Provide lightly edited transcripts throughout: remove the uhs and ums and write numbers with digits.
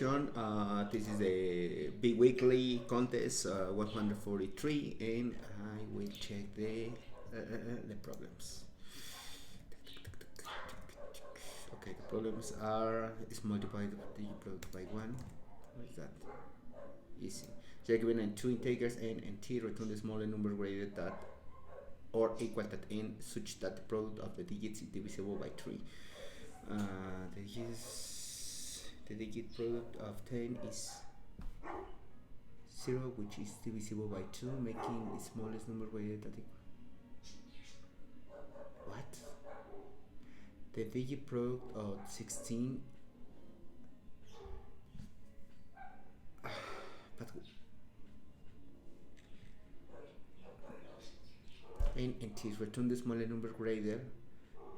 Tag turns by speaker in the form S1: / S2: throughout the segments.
S1: question. This is a Biweekly contest, 143, and I will check the problems. Okay, the problems are is multiply the product by 1. What is that? Easy. So given two integers n and t, return the smaller number greater than or equal to n, such that the product of the digits is divisible by 3. The digit product of 10 is 0, which is divisible by 2, making the smallest number greater than equal. What? The digit product of 16. But n and t, return the smaller number greater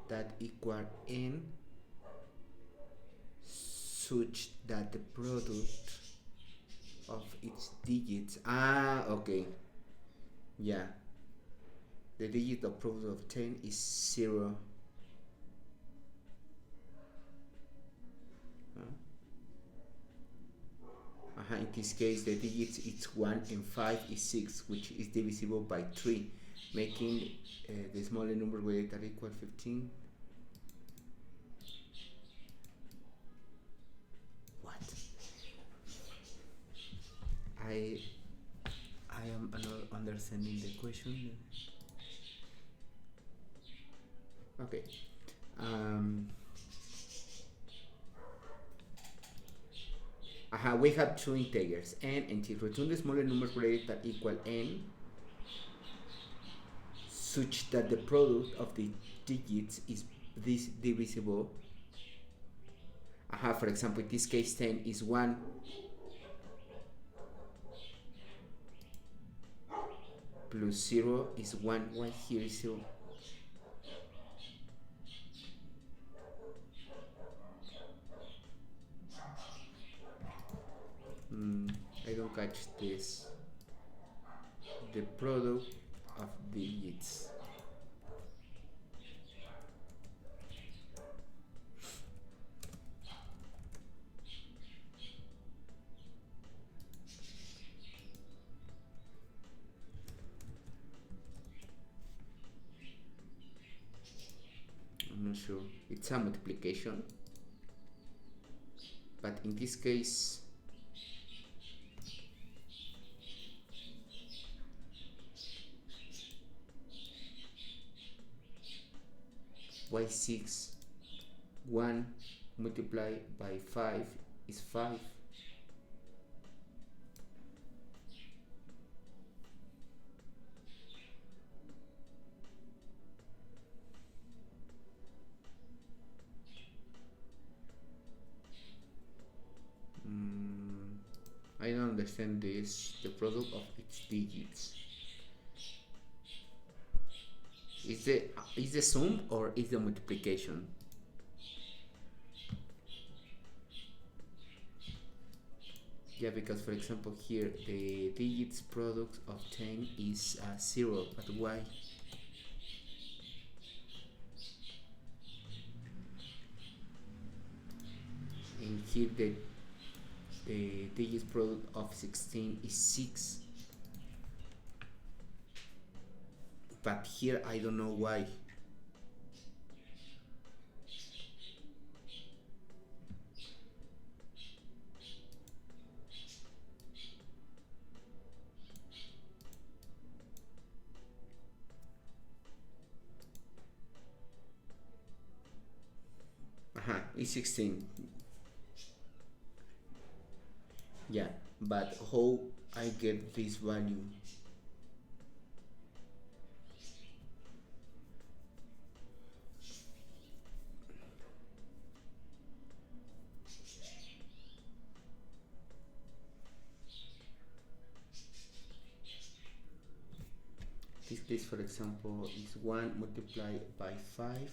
S1: that equal n, such that the product of its digits, okay, yeah, the digit of product of 10 is 0. In this case, the digits is 1 and 5 is 6, which is divisible by 3, making the smaller number greater than equal 15. What? I am not understanding the question. Okay. We have two integers n and t. Return the smaller number greater than equal n, such that the product of the digits is this divisible. For example, in this case, 10 is 1 plus 0 is 1. Why here is 0? I don't catch this. The product of digits. I'm not sure. It's a multiplication, but in this case, why 6? 1 multiplied by 5 is 5. I don't understand this. The product of its digits. Is the sum or is the multiplication? Yeah, because for example here the digits product of 10 is 0, but why? And here the digits product of 16 is 6. But here I don't know why. It's 16. Yeah, but how I get this value? This case, for example, is 1 multiplied by 5.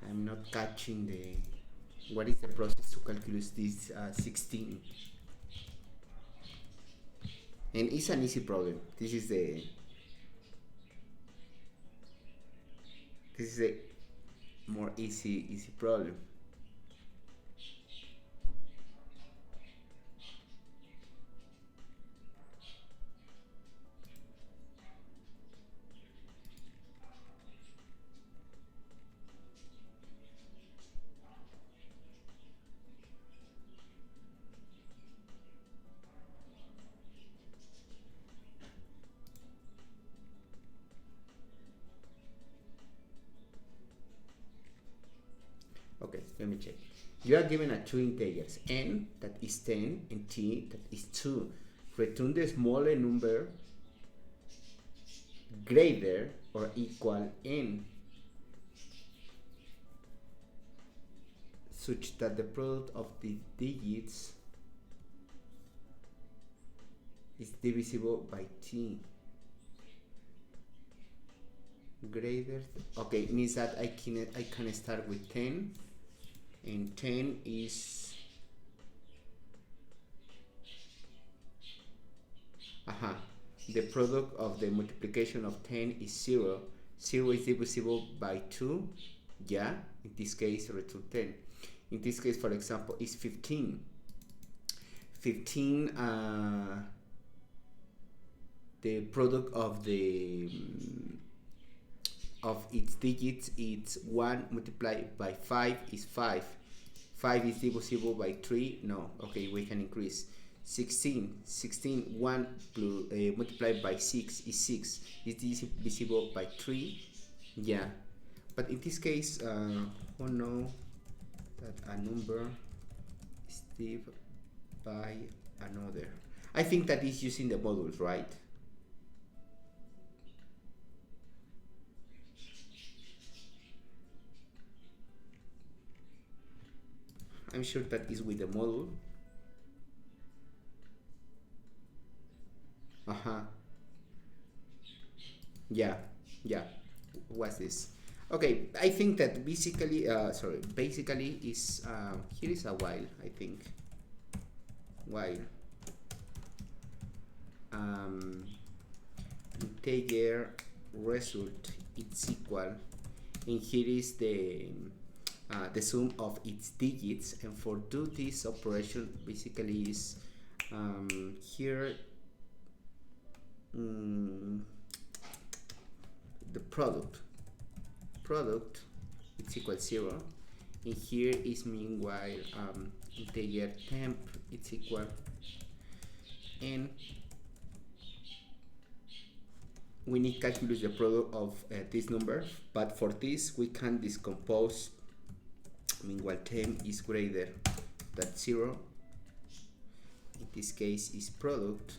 S1: I'm not catching what is the process to calculate this 16. and it's an easy problem. This is the more easy problem. Okay, let me check. You are given a two integers, n that is 10 and t that is 2. Return the smaller number greater or equal n, such that the product of the digits is divisible by t. Greater, okay, means that I can start with 10, and 10 is the product of the multiplication of 10 is 0. 0 is divisible by 2, yeah, in this case return 10. In this case, for example, is 15. 15, the product of the of its digits, it's 1 multiplied by 5 is 5. 5 is divisible by 3, no, okay, we can increase. 16, 1 multiplied by 6 is 6. Is this divisible by 3? Yeah, but in this case, oh no, that a number is divided by another. I think that is using the modules, right? I'm sure that is with the module. Yeah, what's this? Okay, I think that basically is here is a while, I think. While integer result it's equal, and here is the sum of its digits, and for do this operation basically is here the product it's equal 0, and here is meanwhile integer temp it's equal, and we need to calculate the product of this number, but for this we can decompose. Meanwhile temp is greater than 0, in this case is product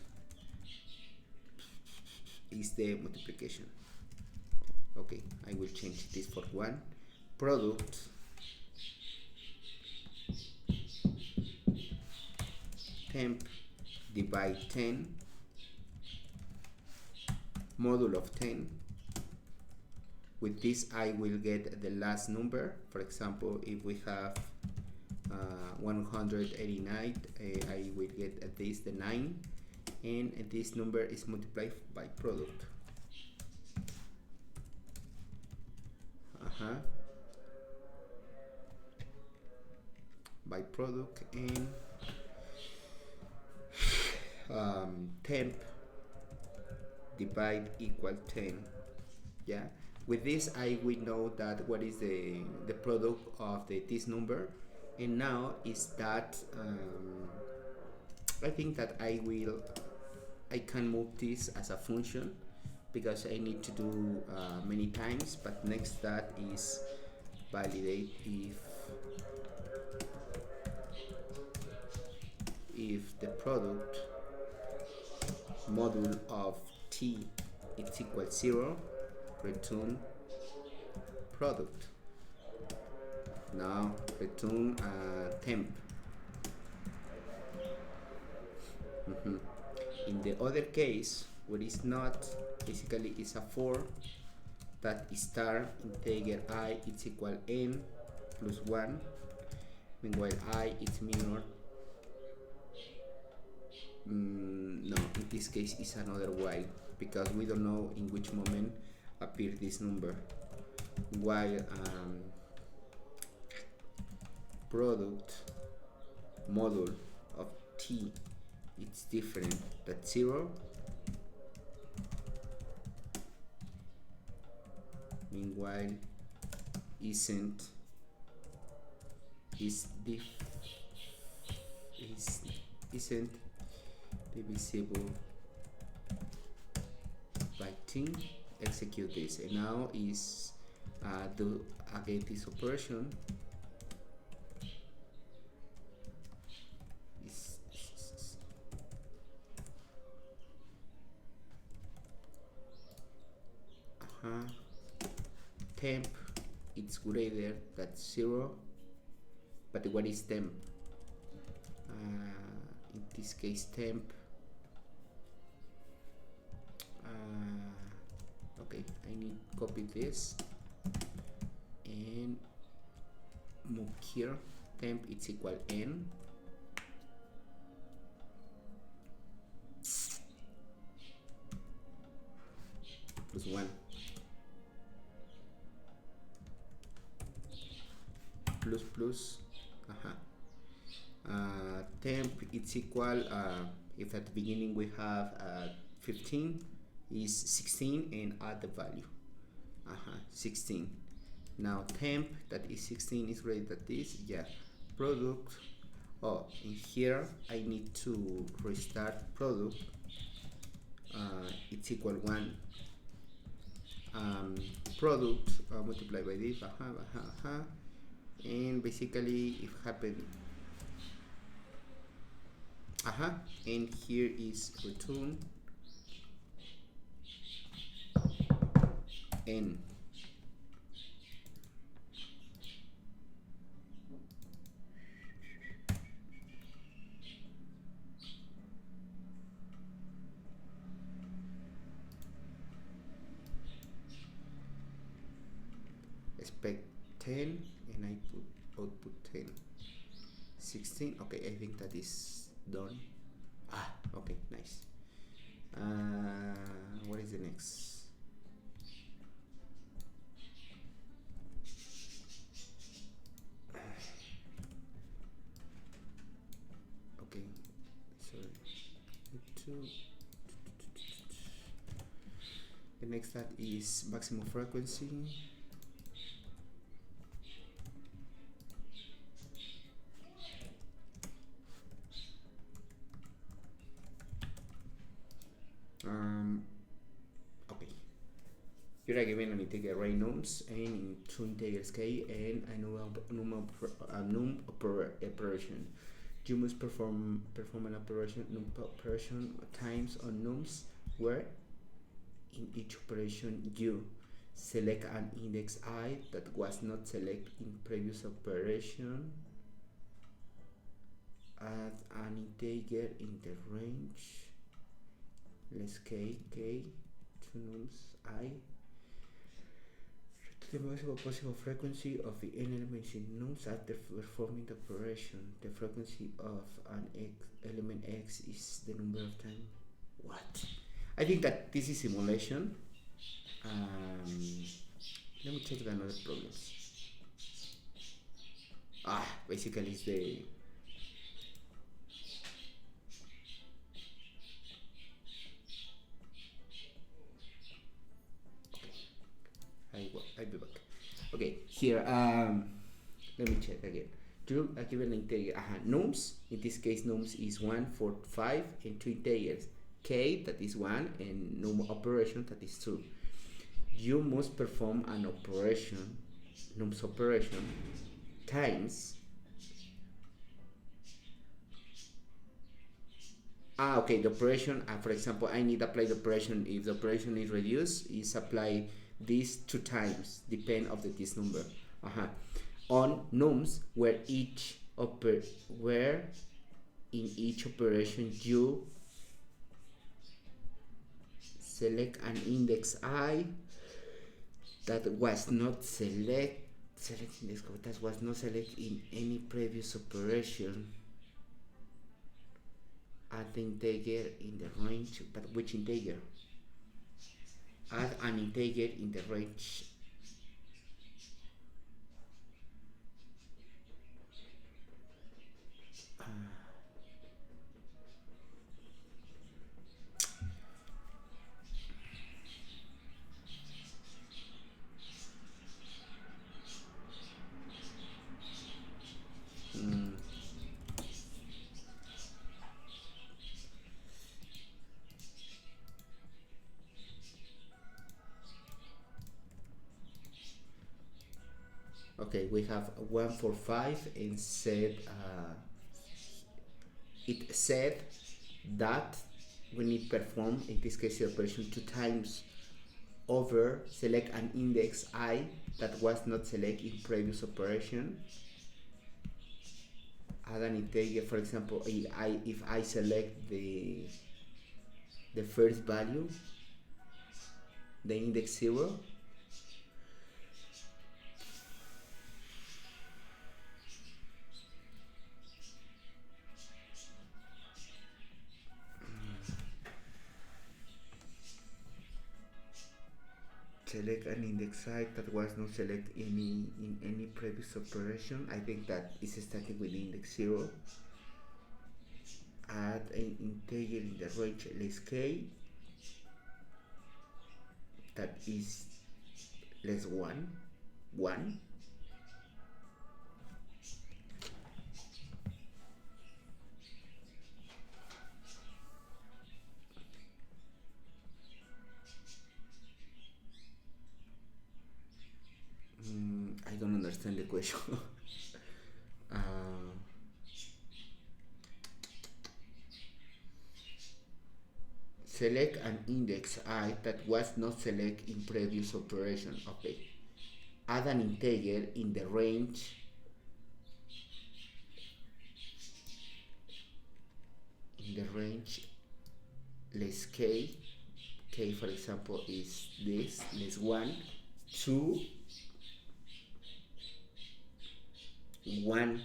S1: is the multiplication. Okay, I will change this for 1. Product temp divide 10 modulo of 10. With this I will get the last number. For example, if we have 189, I will get at least the 9, and this number is multiplied by product. By product, and temp divide equal 10. Yeah, with this I will know that what is the product of this number, and now is that I think that I can move this as a function, because I need to do many times. But next that is validate if the product module of t is equal 0, return product. Now return temp. In the other case, what is not, basically is a for that star integer I is equal n plus 1, meanwhile I is minor. No, in this case is another while, because we don't know in which moment appear this number. While product module of t, it's different. That 0 meanwhile isn't isn't divisible by t. Execute this, and now is do again this operation. Temp, it's greater than 0, but what is temp? In this case, temp. Okay, I need to copy this and move here. Temp, it's equal n. Plus 1. Plus temp, it's equal if at the beginning we have 15 is 16 and add the value 16. Now temp that is 16 is greater than this. Yeah, product. Oh, in here I need to restart product. It's equal 1. Product multiplied by this. And basically if happen and here is return n. Expect 10 and I put output 10. 16. Okay, I think that is done. Okay, nice. What is the next? Okay, sorry. The next that is maximum frequency. Okay, here I given an integer array nums and two integers k and a num operation. You must perform an operation times on nums where in each operation you select an index I that was not selected in previous operation, add an integer in the range. Let's k to nums I to the maximum possible frequency of the n elements in nums after performing the operation. The frequency of an element x is the number of times. What? I think that this is simulation. Let me check the another problems. Basically it's the I'll be back. Okay, here let me check again. I given an integer nums. In this case nums is 1, 4, 5 and 2 integers k that is 1 and num operation that is 2. You must perform an operation, nums operation times okay, the operation for example I need to apply the operation. If the operation is reduced, is apply this 2 times, depend of this number on nums where in each operation you select an index I that was not select index that was not selected in any previous operation. Add the integer in the range, but which integer? Add an integer in the range. Mm, okay, we have 145 and said it said that we need perform, in this case the operation 2 times over select an index I that was not selected in previous operation. Add an integer, for example, if I select the first value, the index 0, select an index I that was not selected in any previous operation. I think that is starting with index 0. Add an integer in the range less k that is less 1. I don't understand the question. uh, Select an index I that was not selected in previous operation. Okay. Add an integer in the range less k. K, for example, is this less 1, 2, 1.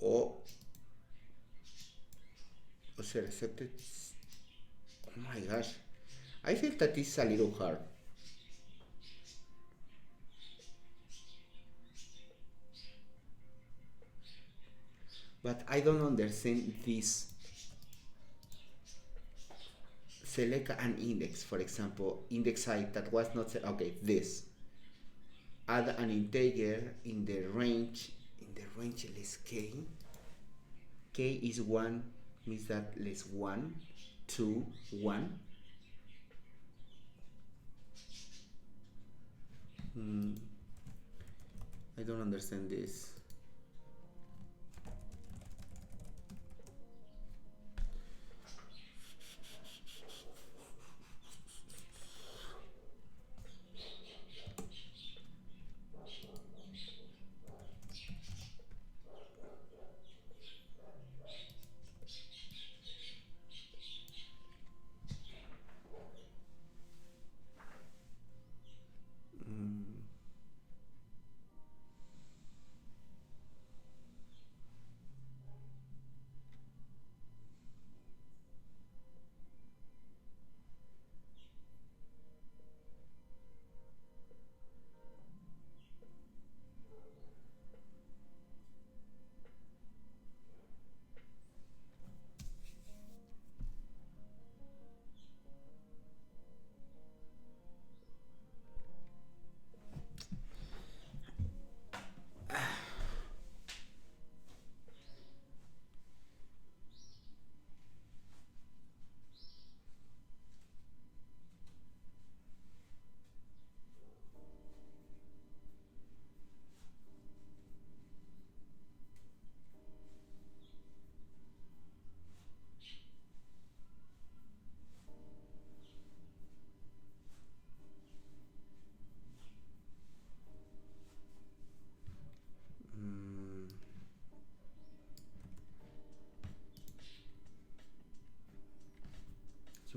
S1: Oh, was accepted. Oh my gosh, I feel that is a little hard. But I don't understand this. Select an index, for example, index I that was not okay. This. Add an integer in the range less k. K is 1, means that less 1, 2, 1. I don't understand this.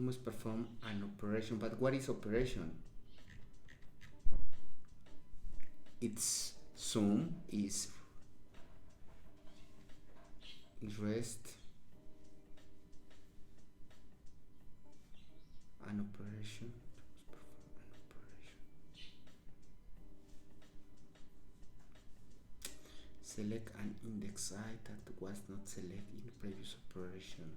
S1: You must perform an operation, but what is operation? Its sum is rest an operation. Select an index I that was not selected in the previous operation.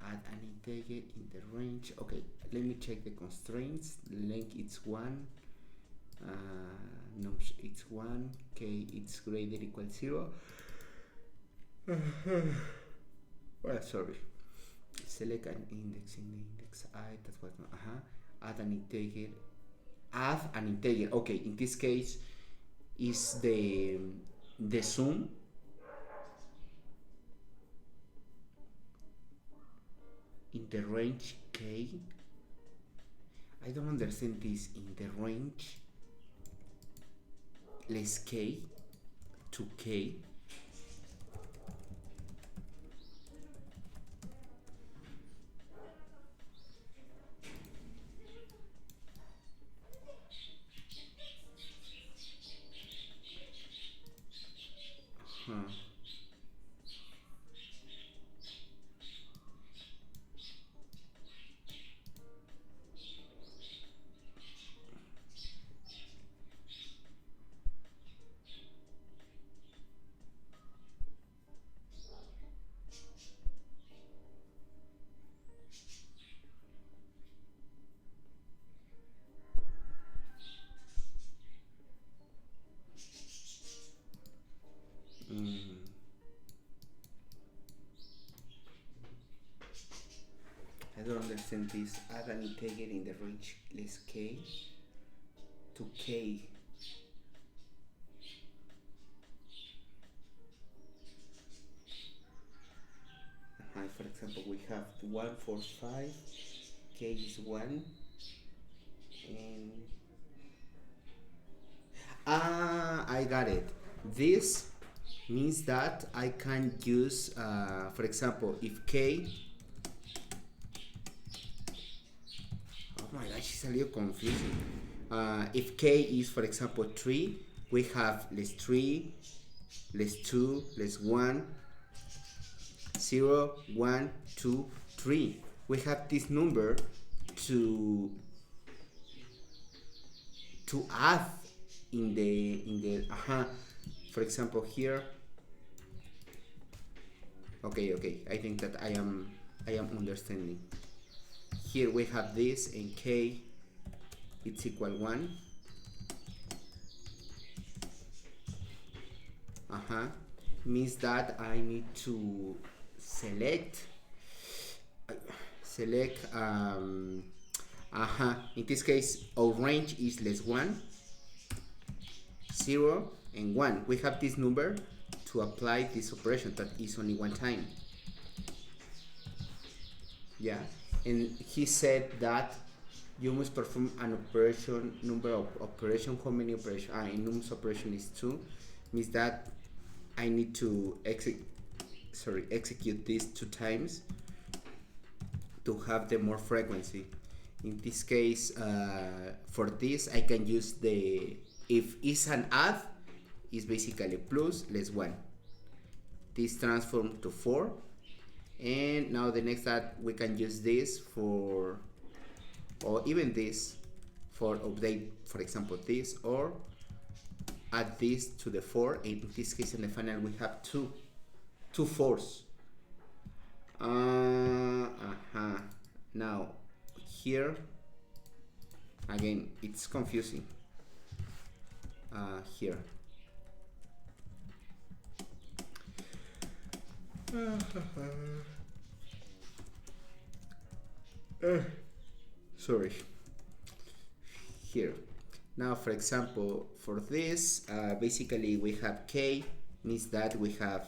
S1: Add an integer in the range. Okay, let me check the constraints. Length it's 1, num it's 1, k it's greater or equal 0. Well, sorry. Select an index in the index I that was not. Add an integer. Add an integer. Okay, in this case is the sum in the range k. I don't understand this. In the range less k to k. I don't understand this. Add an integer in the range less k to k. For example, we have 145, k is 1, and I got it. This means that I can use, for example, if k, oh my gosh, it's a little confusing. If k is, for example, 3, we have less 3, less 2, less 1, 0, 1, 2, 3. We have this number to add in the for example here. Okay, I think that I am understanding. Here we have this, and k it's equal 1. Means that I need to select in this case our range is less 1, 0, and 1. We have this number to apply this operation that is only one time. Yeah, and he said that you must perform an operation, number of operation. How many operation? In nums operation is 2. Means that I need to execute this 2 times to have the more frequency. In this case, for this I can use the, if it's an add, is basically plus less 1. This transform to 4, and now the next add we can use this for, or even this for update, for example this, or add this to the 4, and in this case in the final we have two 4s. Now here again it's confusing. Here sorry. Here now, for example, for this, basically we have k, means that we have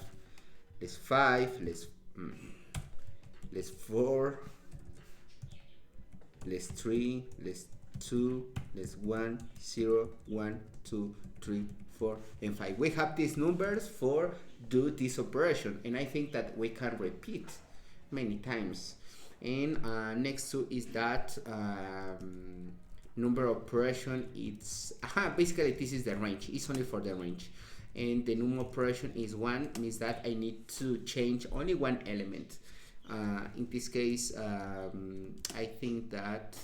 S1: less 5, less 4, less 3, less 2, less 1, 0, 1, 2, 3, 4, and 5. We have these numbers for do this operation, and I think that we can repeat many times. And next to is that number operation. It's basically this is the range. It's only for the range, and the number operation is 1, means that I need to change only one element. In this case, I think that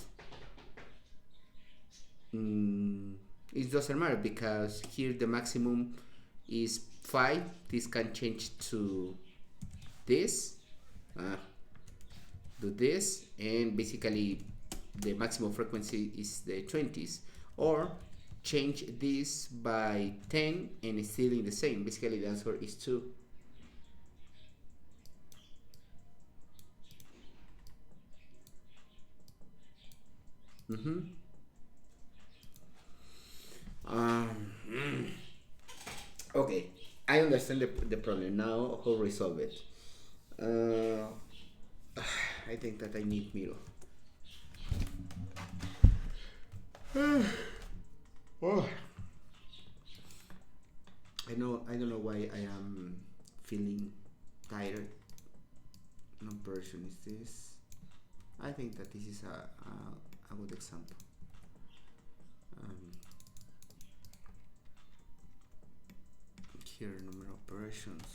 S1: it doesn't matter, because here the maximum is 5. This can change to this, do this, and basically the maximum frequency is the 20s, or change this by 10 and it's still in the same. Basically the answer is 2. Okay, I understand the problem now. How resolve it? I think that I need Miro. Oh. I don't know why I am feeling tired. No person is this. I think that this is a good example. Here, number operations.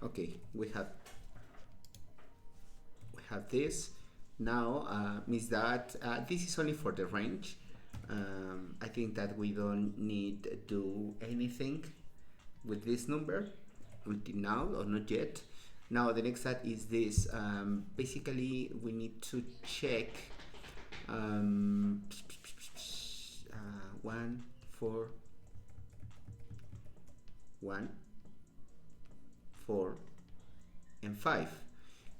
S1: Okay, we have this. Now means that this is only for the range. I think that we don't need to do anything with this number until now, or not yet. Now the next step is this. Basically we need to check 1, 4, 1, 4, and 5.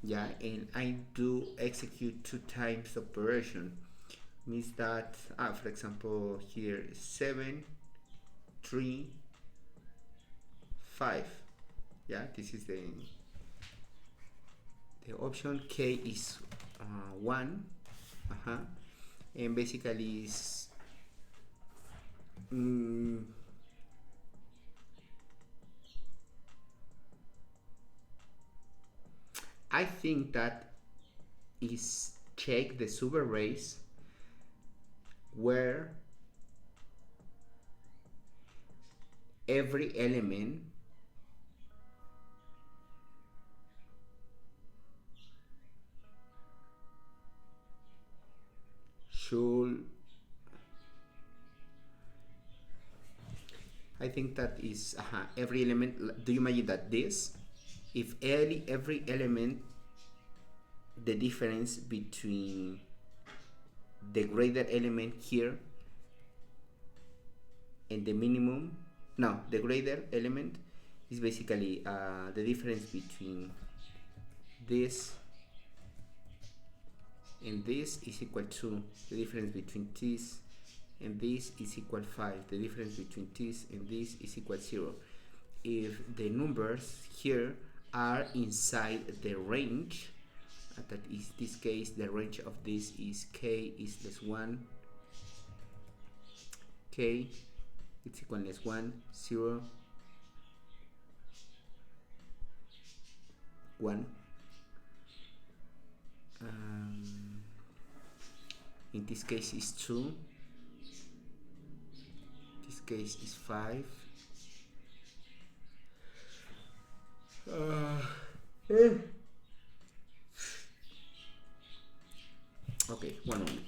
S1: Yeah, and I do execute 2 times operation. Means that for example here is 7, 3, 5. Yeah, this is the option. K is 1, and basically is I think that is check the subarrays where every element should, I think that is every element. Do you imagine that this, if every element, the difference between the greater element here and the minimum, no, the greater element is basically the difference between this and this is equal to the difference between this and this is equal 5. The difference between this and this is equal 0. If the numbers here are inside the range, that is this case, the range of this is k is less 1, k it's equal less 1, 0, 1. In this case is 2. This case is 5. Okay, 1 moment.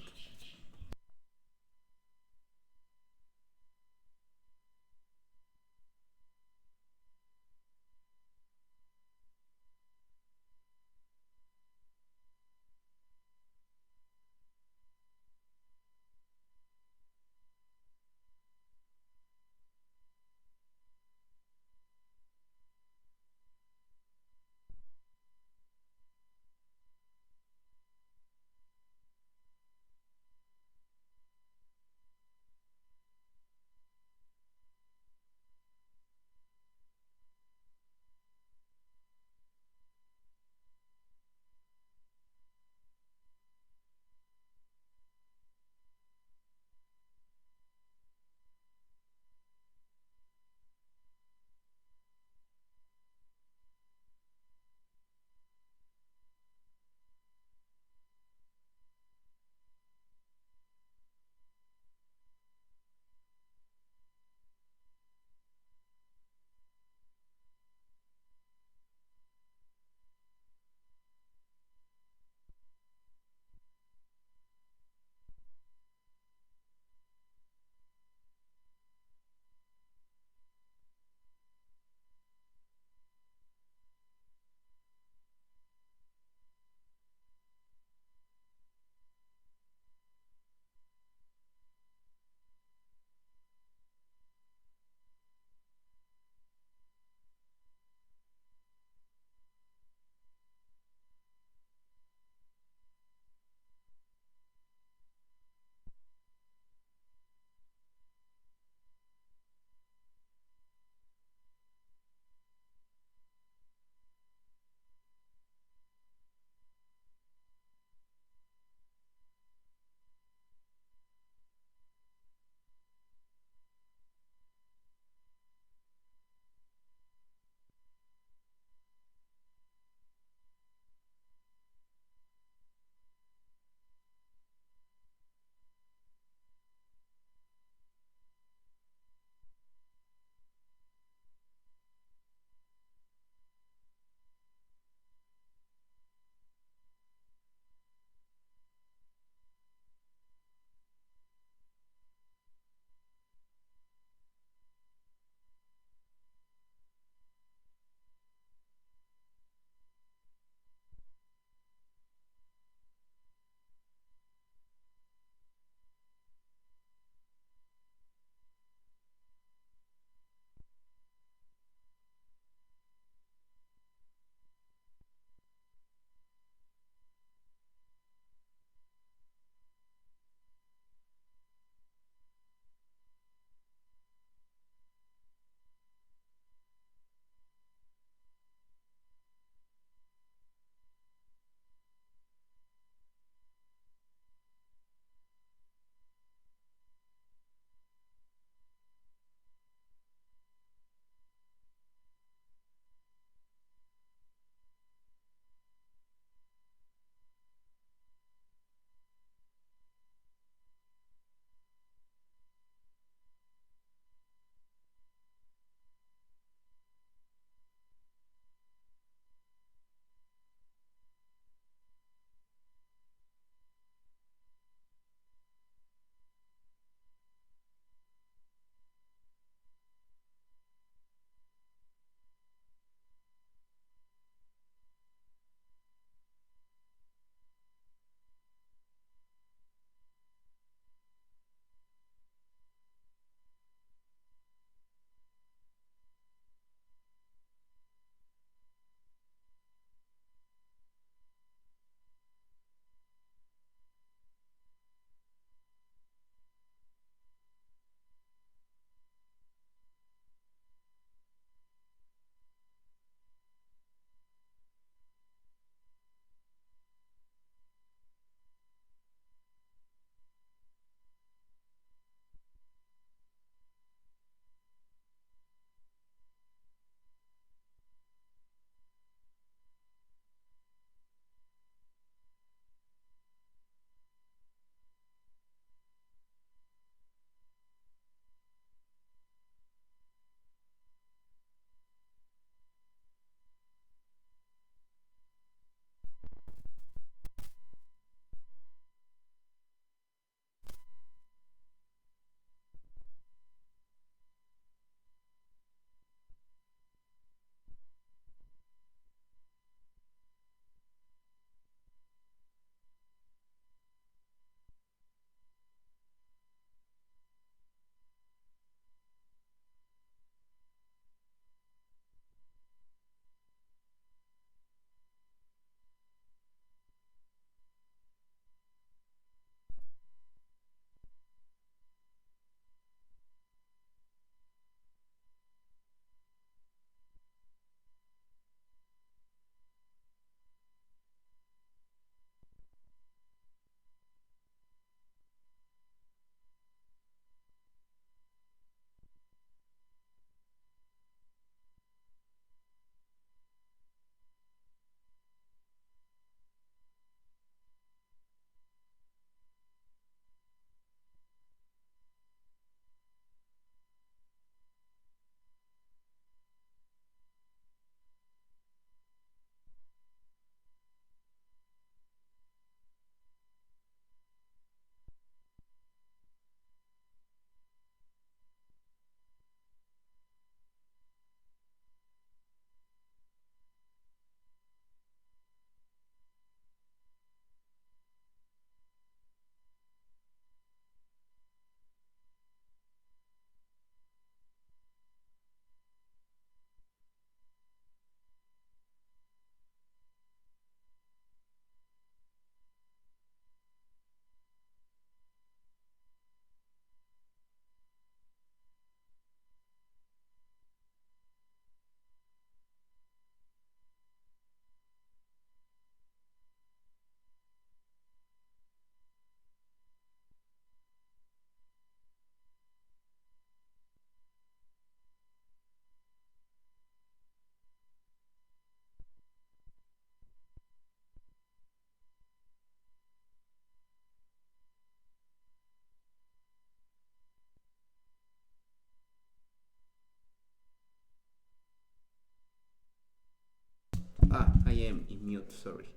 S1: I am in mute, sorry.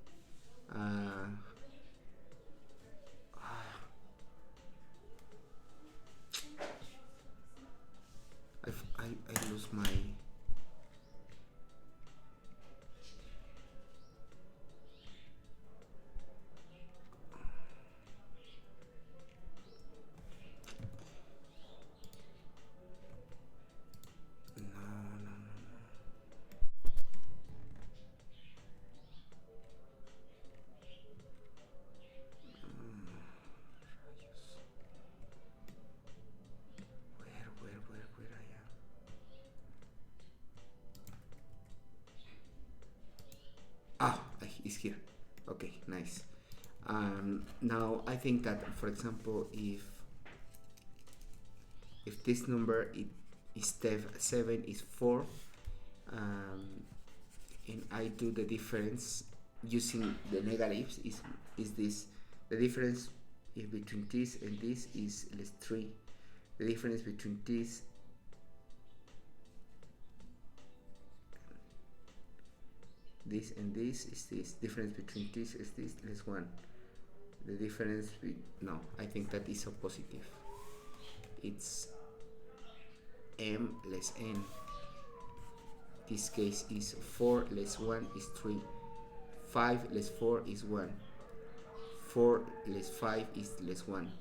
S1: I lose my... Where I am? It's here. Okay, nice. Now I think that, for example, if this number is step 7 is 4, and I do the difference using the negatives, is this the difference between this and this is less 3. The difference between this and this is this. Difference between this is this less 1. The difference no, I think that is a positive. It's m less n. This case is 4 less 1 is 3. 5 less 4 is 1. 4 less 5 is less 1.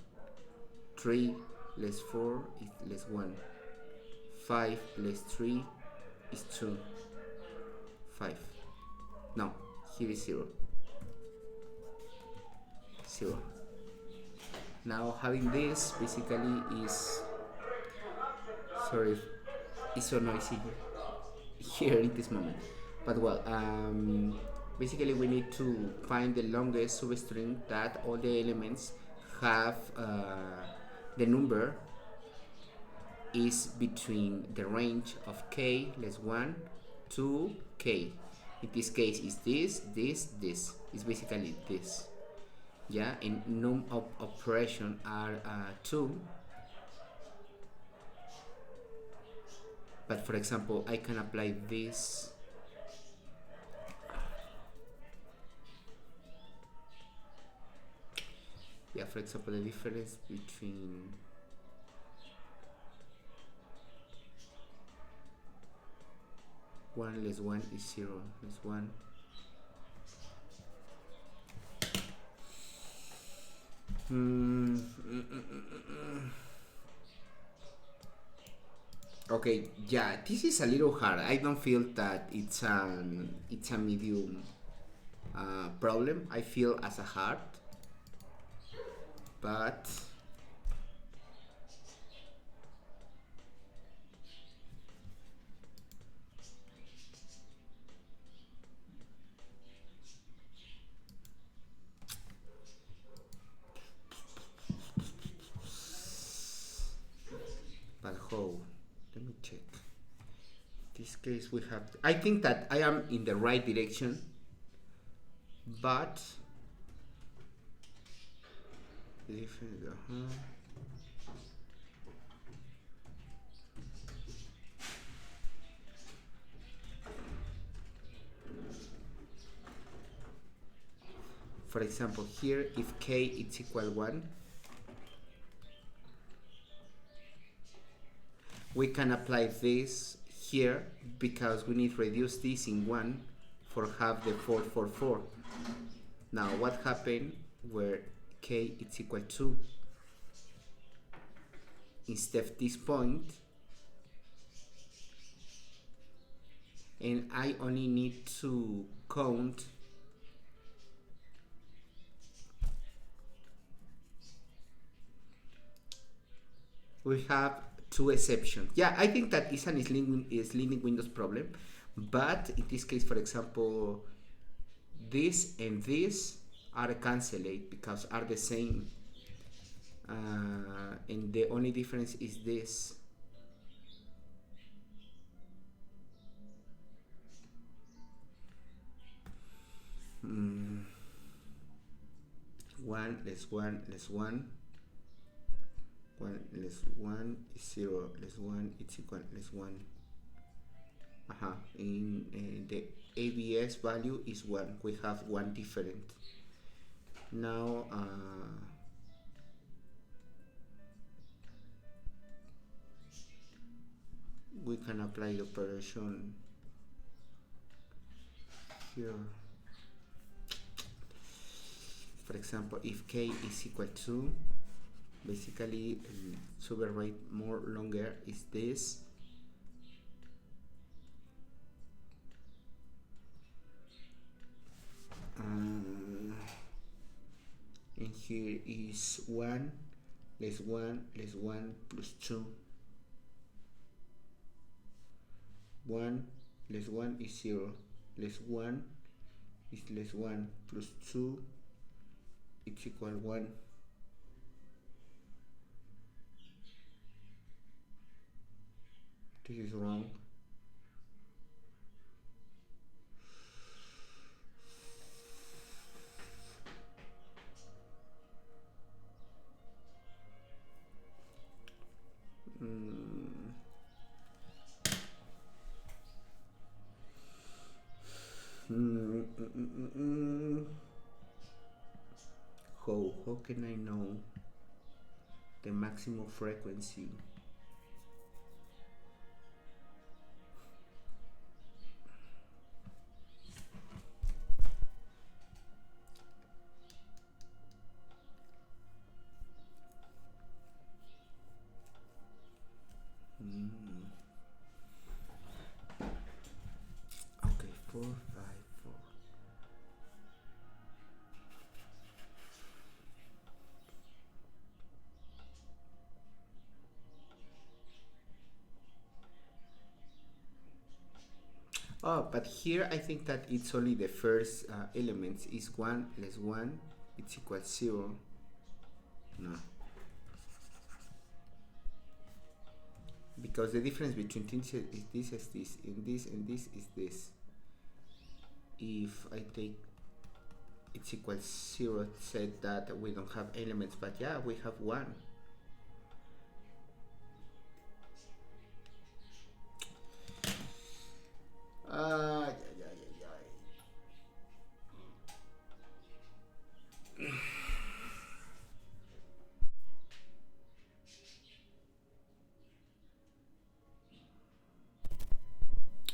S1: 3 less 4 is less 1. 5 less 3 is 2. 5. No, here is 0. 0. Now having this basically is... Sorry, it's so noisy here in this moment. But well, basically we need to find the longest substring that all the elements have the number is between the range of k less 1 to k. In this case is this. Is basically this. Yeah, and num of operation are 2. But for example, I can apply this. Yeah, for example, the difference between one less 1 is 0 less 1. Okay, yeah, this is a little hard. I don't feel that it's a medium problem. I feel as a hard, but how? Let me check. In this case we have, I think that I am in the right direction, but the difference, for example, here if k is equal 1, we can apply this here because we need to reduce this in 1 for have the 4. Now what happened where k is equal to, instead of this point, and I only need to count we have 2 exceptions. Yeah, I think that is an sliding windows problem, but in this case, for example, this and this are cancelled because are the same, and the only difference is this. One less 1 less 1. 1 less 1 is 0 less 1 is equal less 1. In ABS value is 1. We have one different. Now we can apply the operation here. For example, if k is equal to, basically super rate more longer is this. And here is 1 less 1 less 1 plus 2. 1 less 1 is 0, less 1 is less 1 plus 2, it's equal 1. This is wrong. How can I know the maximum frequency? Okay, 4, 5, 4. Oh, but here I think that it's only the first elements is 1 less 1, it's equal 0. No. Because the difference between things is this, and this is this. If I take it's equal 0, it said that we don't have elements, but yeah, we have 1.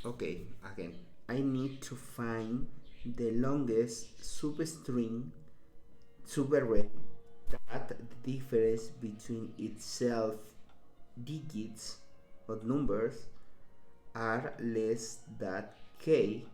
S1: Okay, again, I need to find the longest substring subarray that the difference between itself digits or numbers are less than k.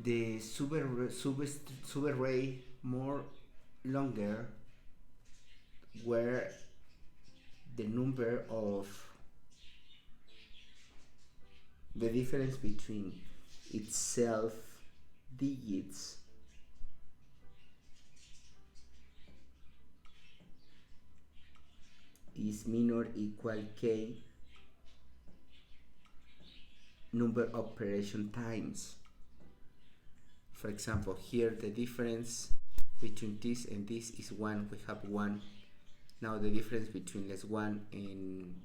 S1: The subarray more longer where the number of the difference between itself digits is minor equal k number of operation times. For example, here the difference between this and this is 1. We have 1. Now the difference between less 1 and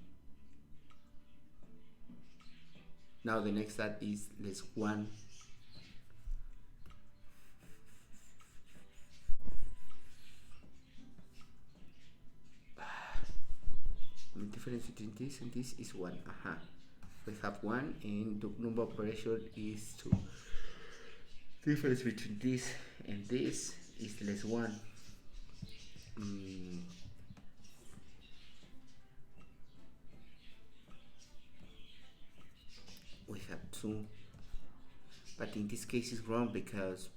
S1: now the next that is less 1. The difference between this and this is 1. We have 1 and the number operation is 2. Difference between this and this is less 1. We have 2, but in this case it's wrong because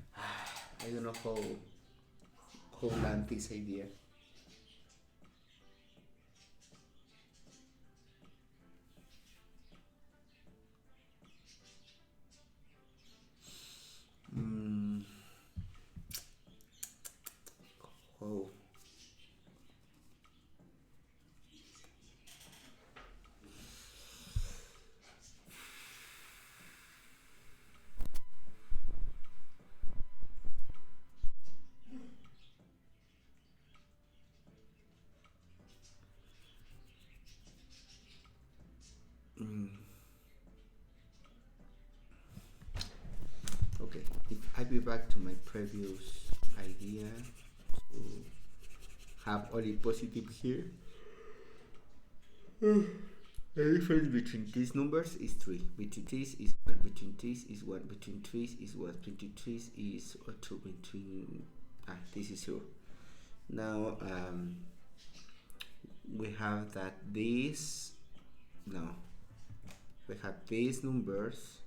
S1: I don't know how land this idea. mm, okay, if I be back to my previous idea to have only positive here, the difference between these numbers is 3. Between these is 1. Between these is 1. Between these is 1. Between these is 2. Between this is 0. Now we have that these no we have these numbers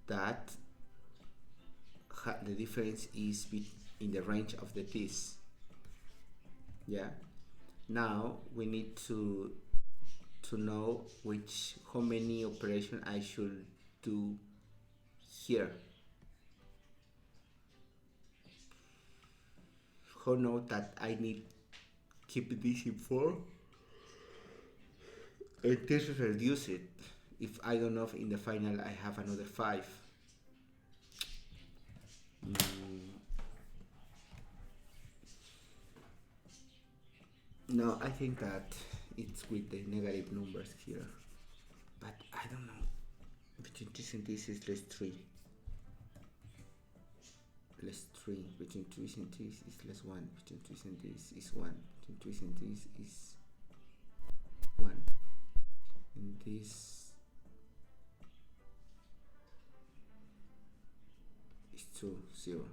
S1: that the difference is in the range of the this. Yeah. Now we need to know how many operations I should do here. How know that I need keep this in 4 and this reduce it if I don't know if in the final I have another 5. No, I think that it's with the negative numbers here, but I don't know. Between this and this is less 3. Less 3. Between this and this is less 1. Between this and this is 1. Between this and this is 1. And this is 2, 0.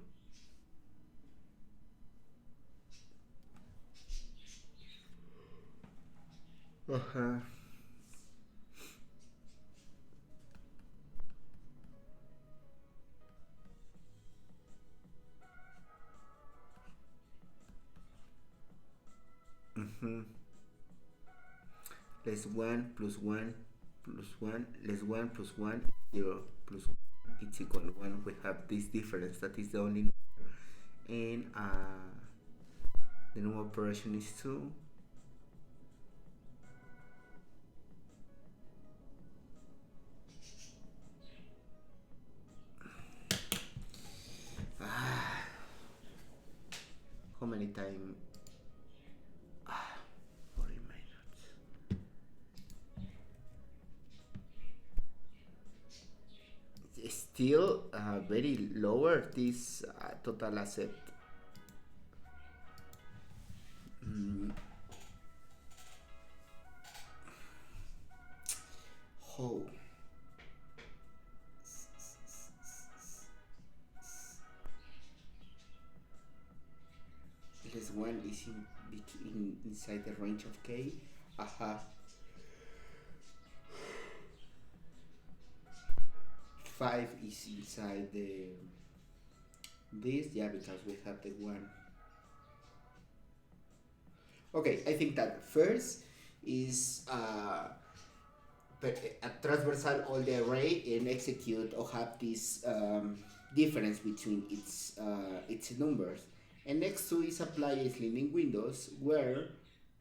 S1: Less 1 plus 1 plus 1 less 1 plus 1 0 plus 1 it's equal to 1. We have this difference that is the only number, and the normal operation is 2. How many times? Still very lower this total asset. Oh. Less 1 is inside the range of k. 5 is inside this, yeah, because we have the 1. Okay, I think that first is transversal all the array and execute or have this difference between its numbers. And next to is apply a sliding windows where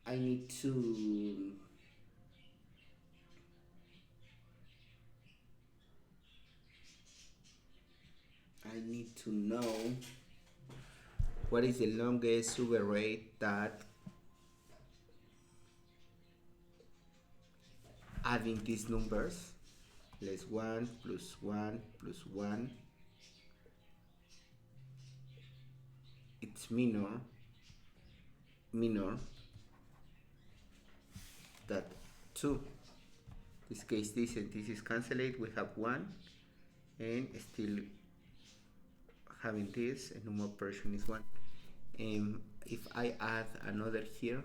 S1: I need to know what is the longest subarray that adding these numbers, less 1 plus 1 plus 1, it's minor that 2. In this case this and this is cancelled, we have 1, and still having this, and normal operation is 1. And if I add another here,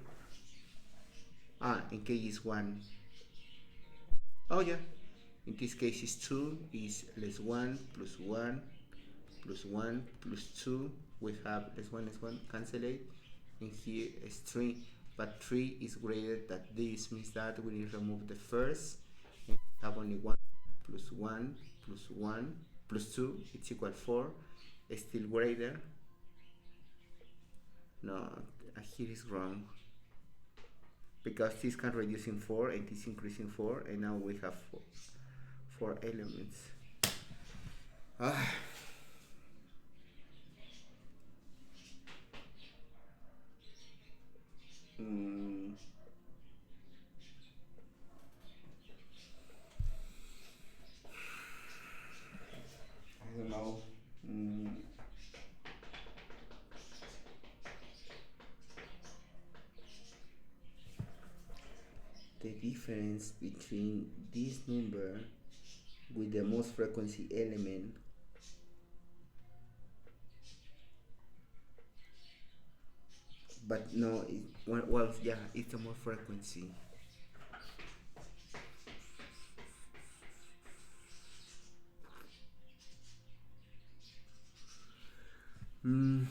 S1: in case is 1, oh yeah, in this case is 2, is less 1 plus 1 plus 1 plus 2, we have less 1 cancel it, and here is 3, but 3 is greater than this, means that we need to remove the first and have only 1 plus 1 plus 1 plus 2, it's equal 4, still greater. No, here is wrong, because this can reduce in 4 and this increasing 4, and now we have 4 elements. the difference between this number with the most frequency element but no well yeah, it's the more frequency. mm.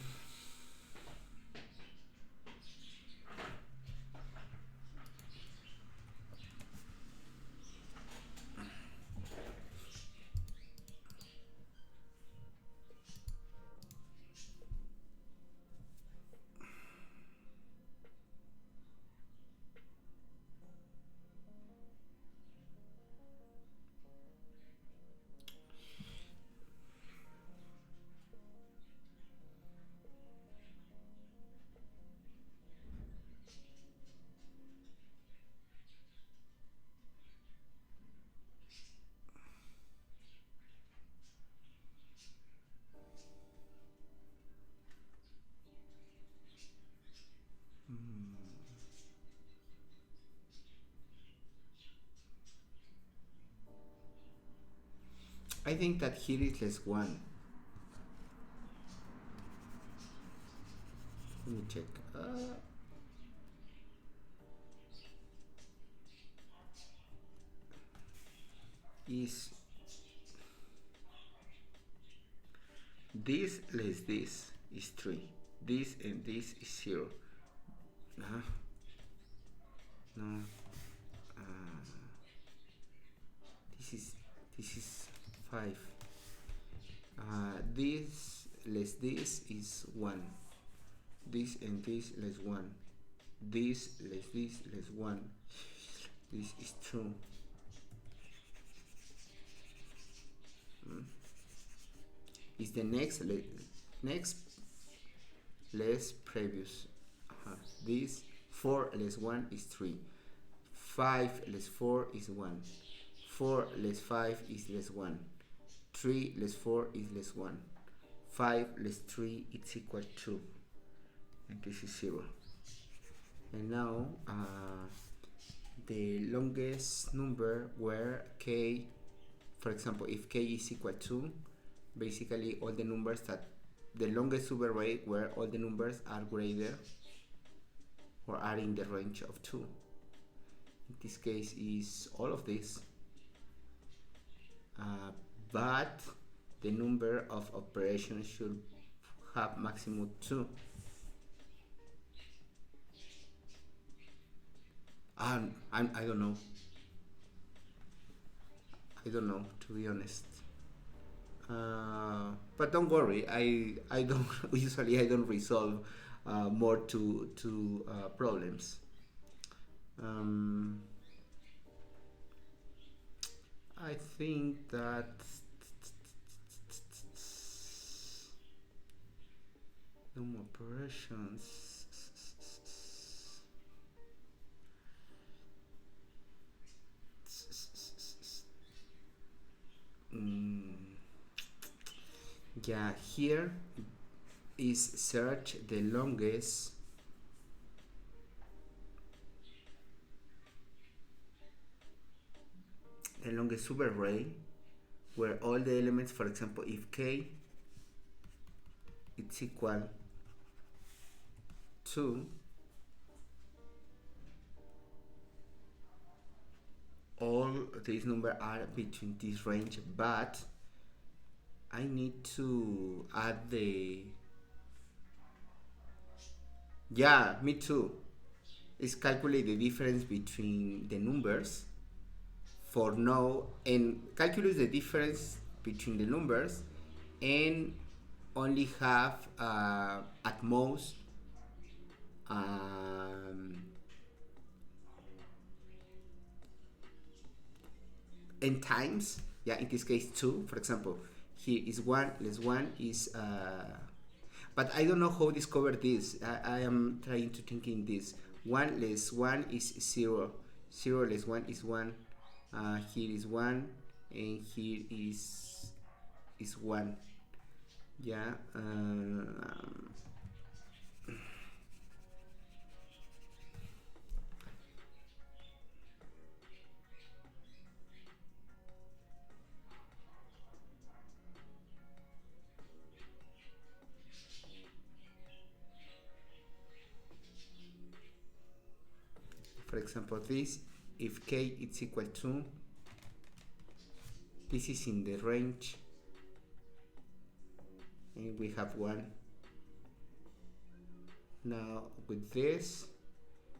S1: I think that here is less one. Let me check. Is this less this is 3. This and this is 0. No. This is 5. This less this is 1. This and this less 1. This less 1. This is 2. Is the next less previous. This 4 less 1 is 3. 5 less 4 is 1. 4 less 5 is less 1. 3 less 4 is less 1. 5 less 3 is equal to, and this is 0. And now the longest number where k, for example, if k is equal to, basically all the numbers that the longest subarray where all the numbers are greater or are in the range of 2. In this case is all of this, but the number of operations should have maximum 2. I don't know. I don't know, to be honest. But don't worry. I don't usually I don't resolve more to problems. I think that no more operations. Yeah, here is search the longest subarray where all the elements, for example, if k it's equal to all these numbers are between this range, but I need to add the, yeah, me too. It's calculate the difference between the numbers for now and calculate the difference between the numbers and only have at most n times, yeah, in this case 2, for example. Here is 1 less 1 is but I don't know how to discover this. I am trying to think in this. 1 less 1 is 0. 0 less 1 is 1. Here is 1 and here is 1. Yeah. example, this, if k is equal to, this is in the range, and we have 1. Now with this,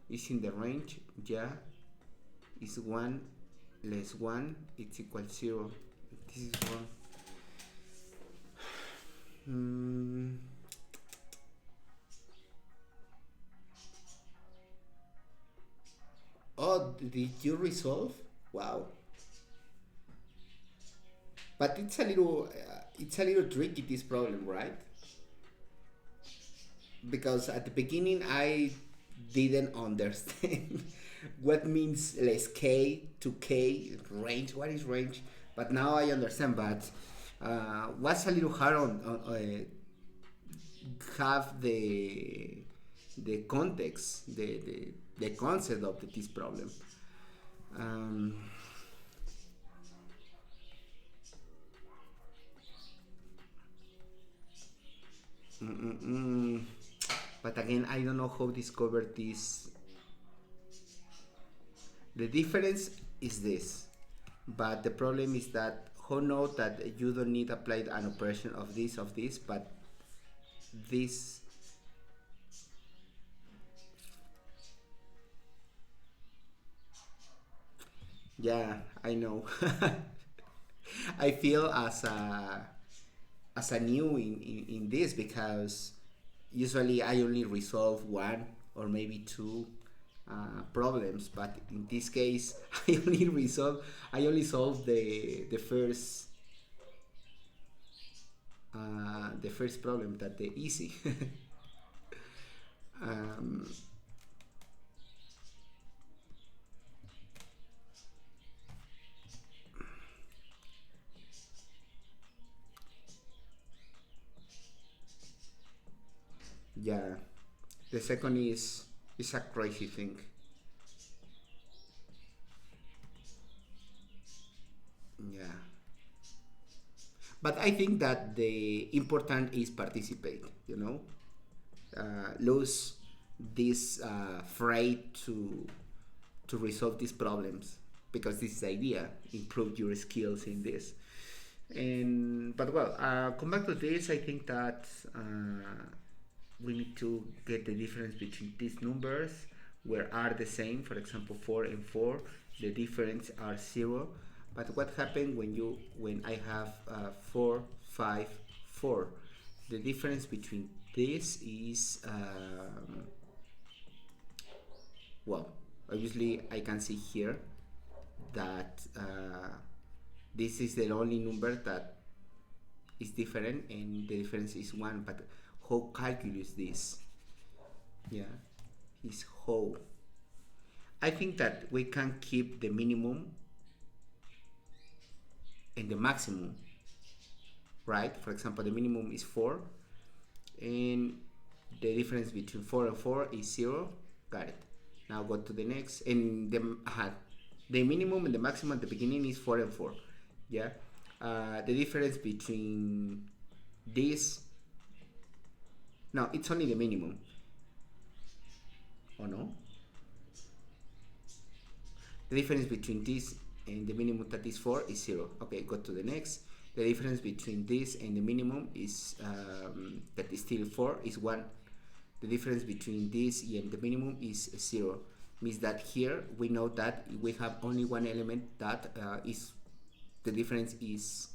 S1: is in the range, yeah, is 1 less 1, it's equal 0. This is wrong. Oh, did you resolve? Wow. But it's a little tricky, this problem, right? Because at the beginning I didn't understand what means less k to k range. What is range? But now I understand. But was a little hard on have the context, the concept of this problem. But again, I don't know how to discover this. The difference is this, but the problem is that how know that you don't need to apply an operation of this, but this. Yeah, I know. I feel as a new in this, because usually I only resolve one or maybe two problems, but in this case I only solve the first problem, that the easy. um, yeah, the second is a crazy thing. Yeah, but I think that the important is participate, lose this afraid to resolve these problems, because this is the idea, improve your skills in this. And but well, come back to this. I think that we need to get the difference between these numbers where are the same. For example, 4 and 4, the difference are 0. But what happened when I have 4, 5, 4? The difference between this is well, obviously I can see here that this is the only number that is different, and the difference is 1. But how calculus this? Yeah, is how. I think that we can keep the minimum and the maximum, right? For example, the minimum is 4, and the difference between 4 and 4 is 0. Got it. Now go to the next, and the minimum and the maximum at the beginning is 4 and 4. Yeah. The difference between this, no, it's only the minimum. Oh no? The difference between this and the minimum, that is 4, is 0. Okay, go to the next. The difference between this and the minimum is that is still 4, is 1. The difference between this and the minimum is 0. Means that here we know that we have only one element that is the difference is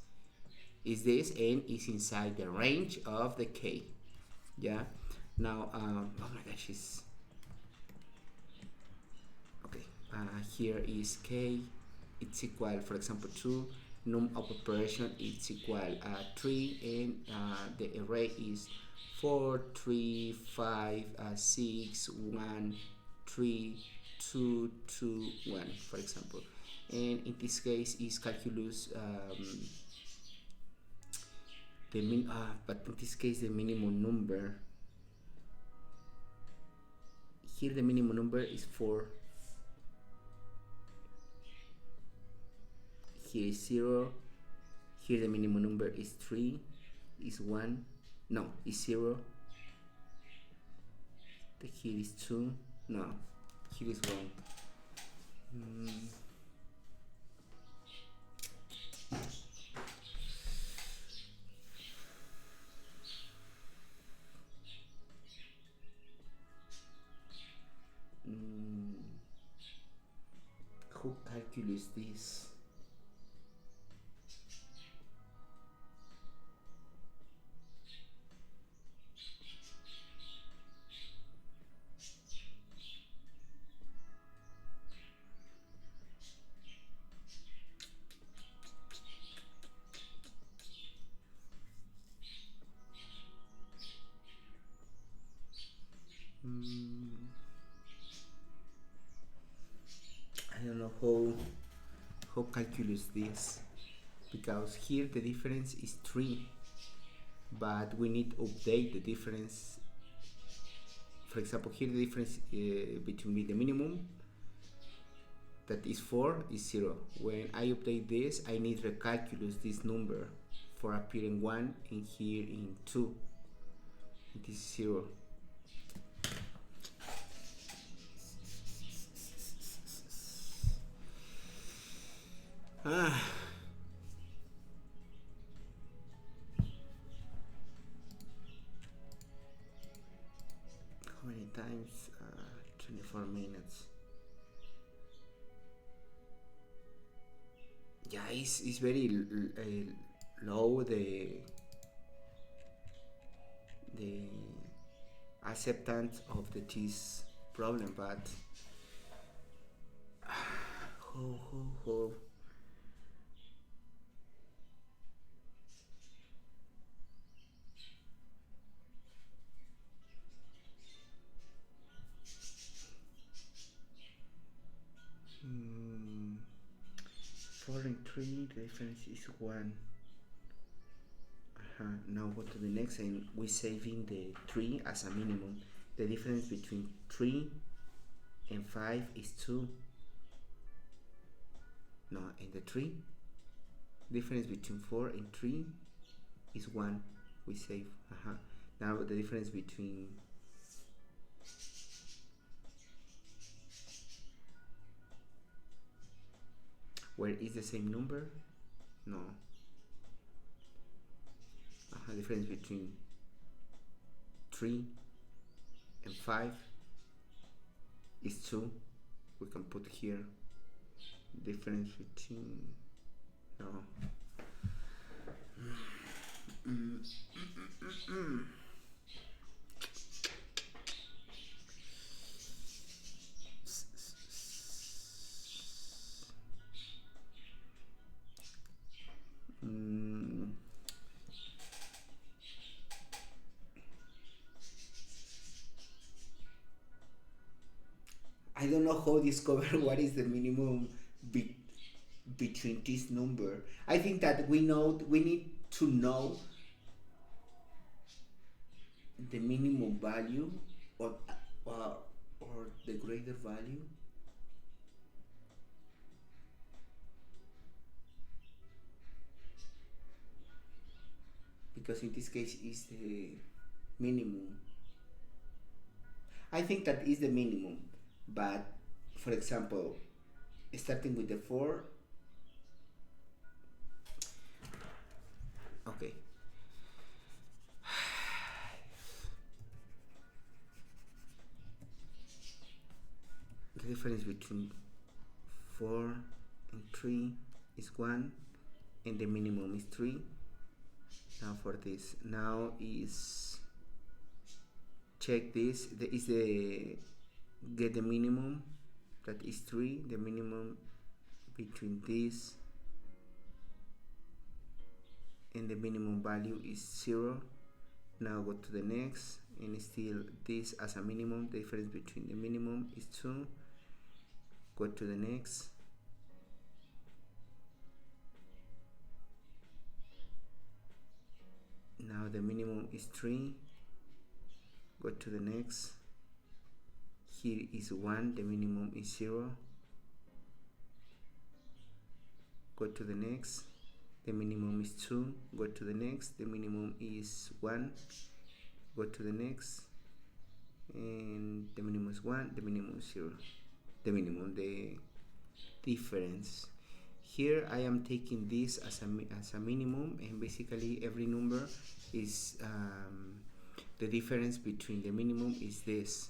S1: this, and is inside the range of the k. Yeah. Now oh my gosh, is okay. Here is k, it's equal, for example, 2. Num of operation is equal 3, and the array is 4, 3, 5, 6, 1, 3, 2, 2, 1, for example. And in this case is calculus but in this case the minimum number, here the minimum number is 4, here is 0, here the minimum number is 3, is 1, no, is 0, here is 2, no, here is 1. Mm. Mm. Who calculates this? Mm. I don't know how calculus this, because here the difference is 3, but we need to update the difference. For example, here the difference between the minimum, that is 4, is 0. When I update this, I need to recalculate this number for appearing 1 and here in 2. It is 0. Ah. How many times? 24 minutes. Yeah, it's very low the acceptance of the this problem, but ho. Hmm. 4 and 3, the difference is 1. Now go to the next, and we're saving the 3 as a minimum. The difference between 3 and 5 is 2. No, and the 3 difference between 4 and 3 is 1. We save. Now the difference between where is the same number? No. Difference between 3 and 5 is 2. We can put here difference between no. I don't know how discover what is the minimum between this number. I think that we need to know the minimum value or the greater value. Because in this case is the minimum. I think that is the minimum, but for example, starting with the 4. Okay. The difference between 4 and 3 is 1, and the minimum is 3. Now for this, now is check this. There is the get the minimum, that is 3. The minimum between this and the minimum value is 0. Now go to the next, and still this as a minimum. The difference between the minimum is 2. Go to the next. Now the minimum is 3. Go to the next. Here is 1. The minimum is 0. Go to the next. The minimum is 2. Go to the next. The minimum is 1. Go to the next. And the minimum is 1. The minimum is 0. The minimum, the difference. Here I am taking this as a minimum, and basically every number is the difference between the minimum is this.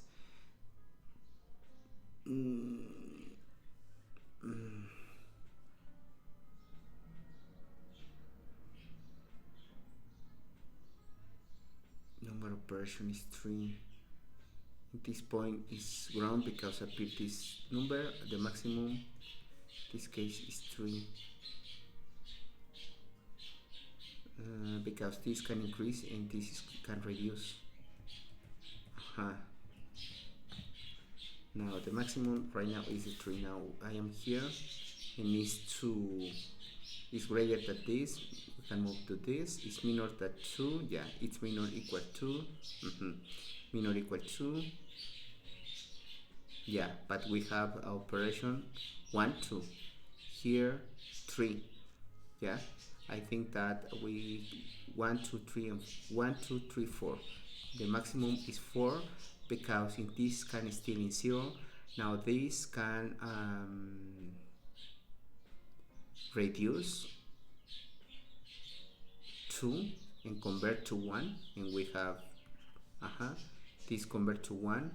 S1: Number of operation is 3. At this point is ground because I put this number, the maximum in this case is 3. Because this can increase and this can reduce. Now the maximum right now is 3. Now I am here and is greater than this. We can move to this. It's minor than 2. Yeah, it's minor equal to. Minor equal to. Yeah, but we have operation 1, 2. Here 3. Yeah, I think that we 1, 2, 3 and 1, 2, 3, 4. The maximum is 4 because in this can still in 0. Now this can reduce 2 and convert to 1, and we have this convert to 1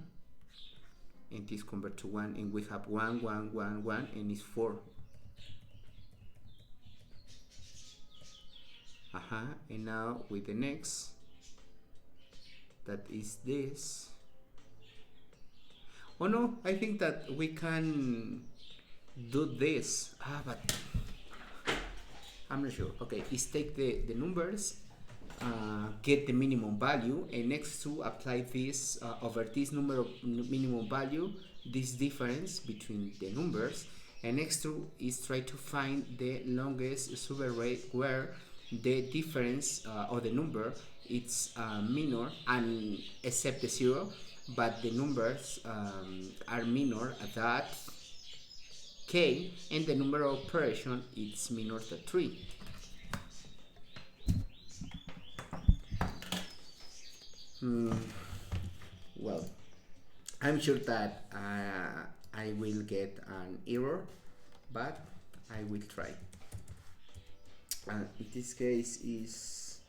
S1: and this convert to 1, and we have 1, 1, 1, 1, and it's 4. And now with the next, that is this. Oh no, I think that we can do this. But I'm not sure. Okay, let's take the numbers, get the minimum value, and next to apply this over this number of minimum value, this difference between the numbers, and next to is try to find the longest subarray where the difference or the number it's minor and except the 0, but the numbers are minor that k, and the number of operation it's minor than 3. Well, I'm sure that I will get an error, but I will try. In this case is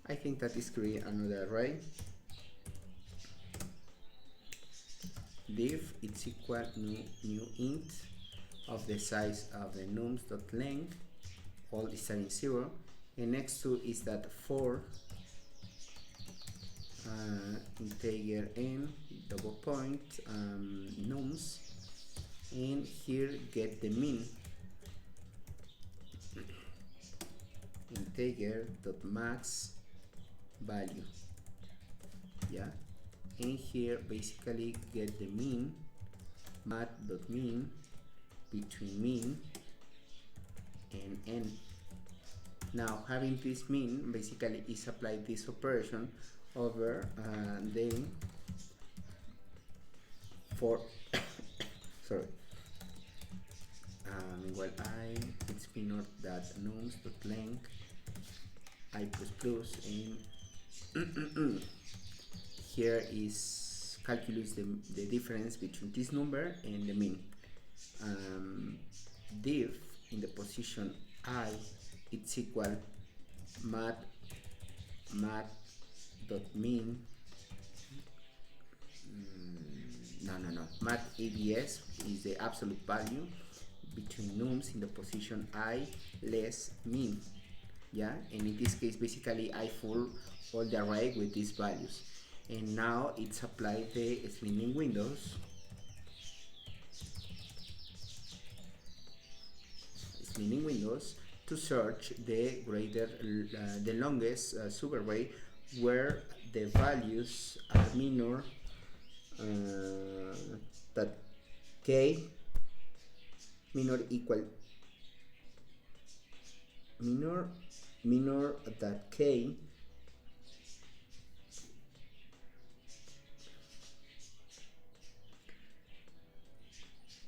S1: I think that is create another array. Div it's equal new int of the size of the nums.length, all is starting 0, and next to is that for integer n double point nums, and here get the mean integer dot max value. Yeah, and here basically get the mean mat dot mean between mean and n. Now having this mean basically is apply this operation over then for sorry well I it's minor that nums dot length I plus plus, and here is calculus the difference between this number and the mean. Div in the position I it's equal mat dot mean mat abs is the absolute value between nums in the position I less mean. Yeah, and in this case basically I full all the array with these values, and now it's applied the sliding windows to search the greater the longest subarray where the values are minor that k minor equal minor that k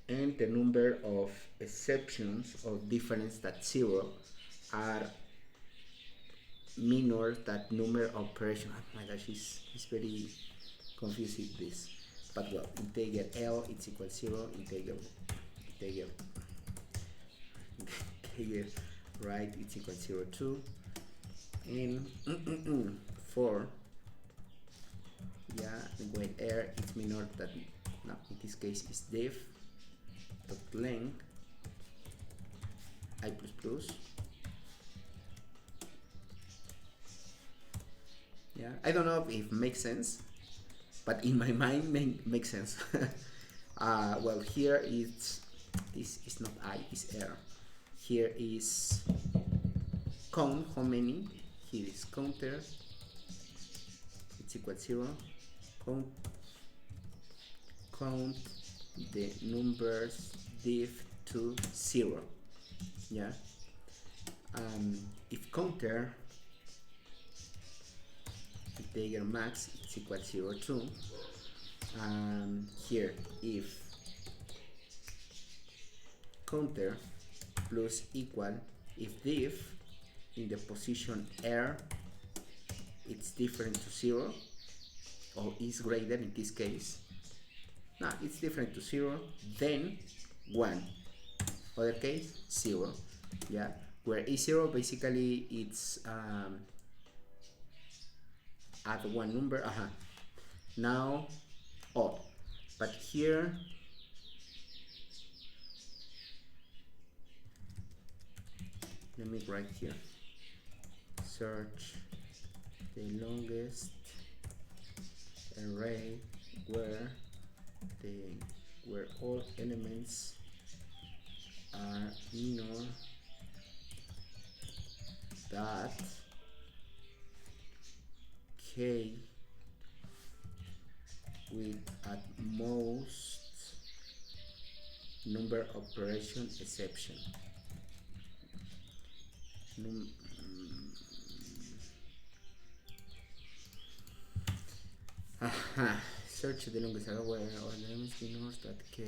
S1: and the number of exceptions or difference that 0 are minor that number of operation. Oh my gosh, it's very confusing this. but well, integer L it's equal 0, integer right it's equal 0 2, and for when r is minor than, no, in this case is div dot length I plus plus. Yeah, I don't know if it makes sense, but in my mind makes sense. Well, here it's, this is not I, it's R. Here is count how many. Here is counter. It's equal 0. Count the numbers div to 0. Yeah. If counter integer max is equal 0 2. Here if counter plus equal, if div in the position r it's different to 0 or is greater, in this case no, it's different to 0, then 1, other case 0. Yeah, where is 0 basically it's add one number, now odd, but here let me write here, search the longest array where all elements are minor that k with at most number operation exception. Search the longest array where all elements minor that k.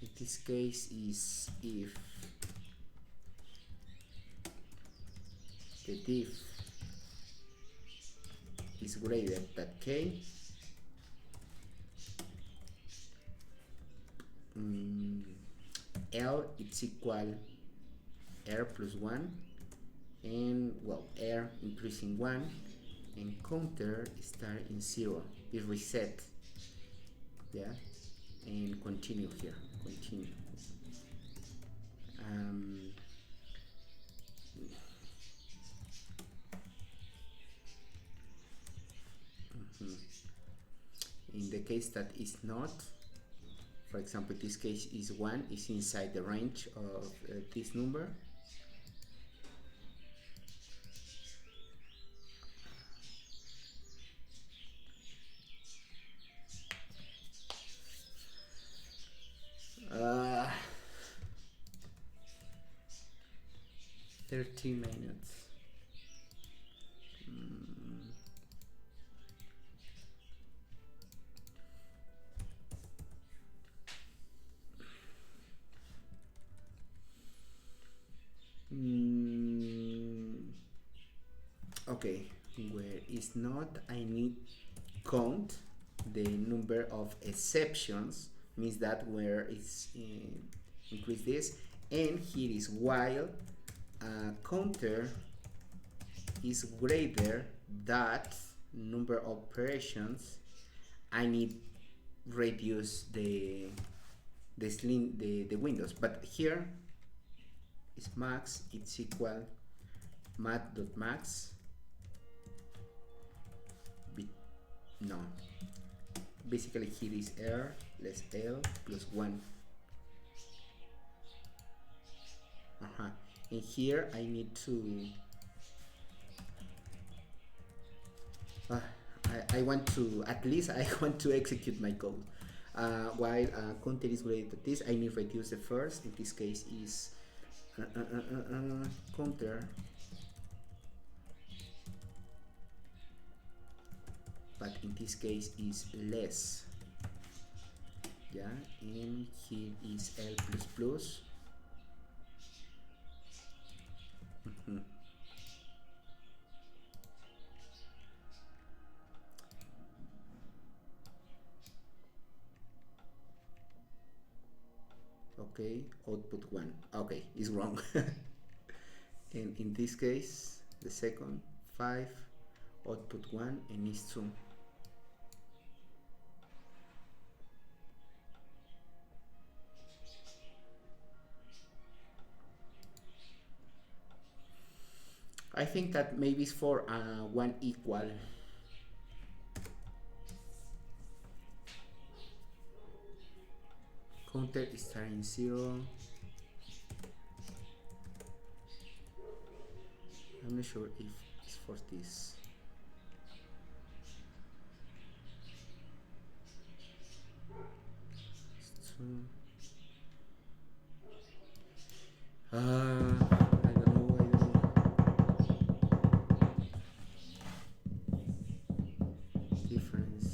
S1: In this case is if the div is greater than k, L it's equal r plus 1, and well, r increasing 1, and counter start in 0, is reset. Yeah, and continue here, continue. In the case that is not, for example, this case is 1, is inside the range of this number. Uh, 30 minutes. Okay, where is not, I need count the number of exceptions, means that where is increase this, and here is while counter is greater that number of operations, I need reduce the windows, but here is max, it's equal mat.max, no, basically here is r less l plus 1. And here I need to I want to, at least I want to execute my code. While counter is greater than this, I need to reduce the first, in this case is counter, but in this case is less. Yeah, and here is L plus plus. okay, output 1. Okay, it's wrong. And in this case, the second 5, output 1, and it's 2. I think that maybe it's for 1 equal. Counter is starting 0. I'm not sure if it's for this. It's 2. I don't know. Difference.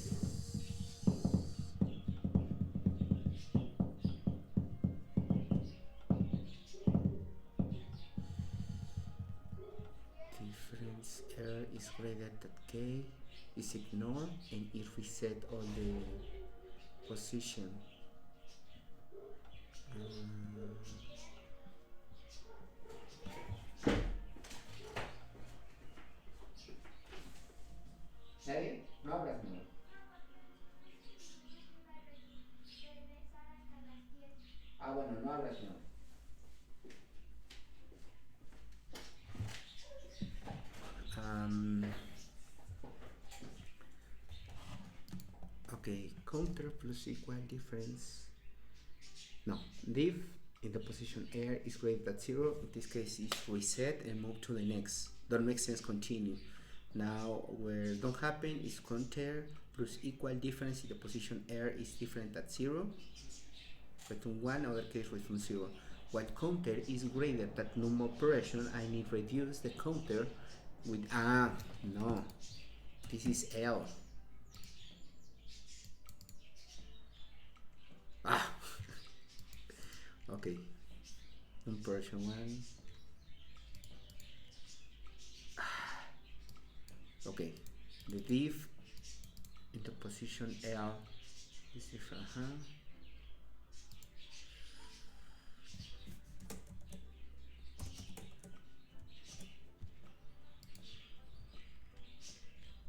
S1: Difference error is greater than k is ignored, and it reset all the position. ¿Nadie? No hablas, no. Bueno, no hablas, no. Okay, counter plus equal difference. No, div in the position air is greater than 0. In this case, it's reset and move to the next. Don't make sense, continue. Now, where don't happen is counter plus equal difference in the position air is different at 0. Return 1, other case return 0. While counter is greater than num operation, I need reduce the counter with no. This is L. Okay. Operation 1. Okay. The div in the position L is different.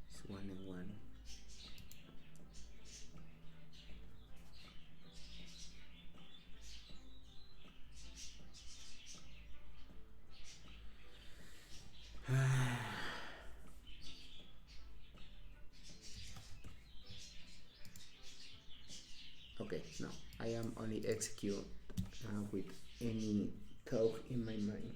S1: It's 1 and 1. Okay, no, I am only execute with any code in my mind.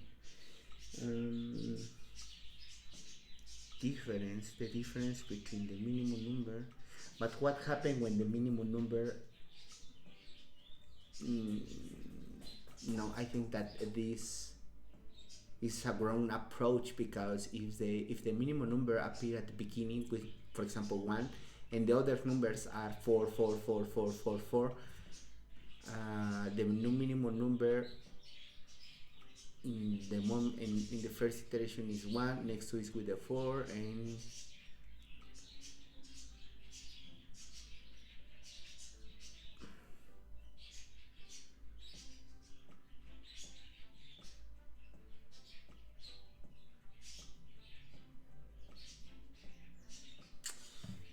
S1: The difference between the minimum number, but what happened when the minimum number? No, I think that this is a wrong approach, because if the minimum number appear at the beginning with, for example, 1, and the other numbers are 4, 4, 4, 4, 4, 4, the new minimum number in the first iteration is 1, next to is with a 4, and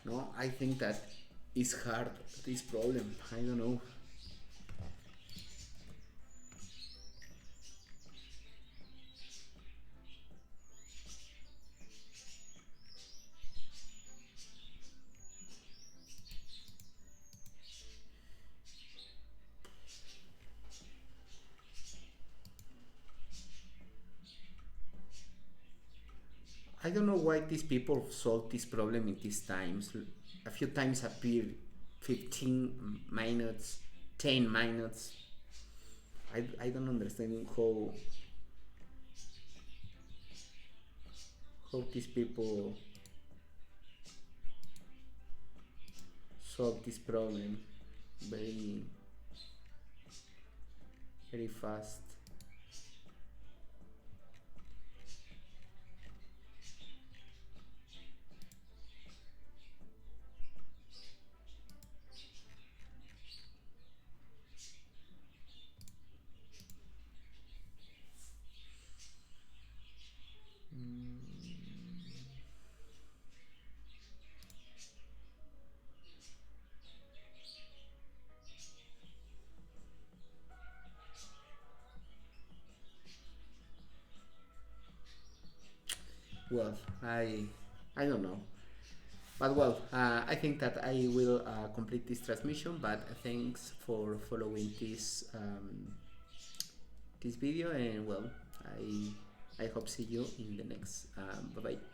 S1: no, I think that is hard, this problem. I don't know. I don't know why these people solve this problem in these times. A few times appear 15 minutes, 10 minutes. I don't understand how these people solve this problem very very fast. well, I don't know. But well, I think that I will complete this transmission. But thanks for following this video, and well, I hope see you in the next. Bye bye.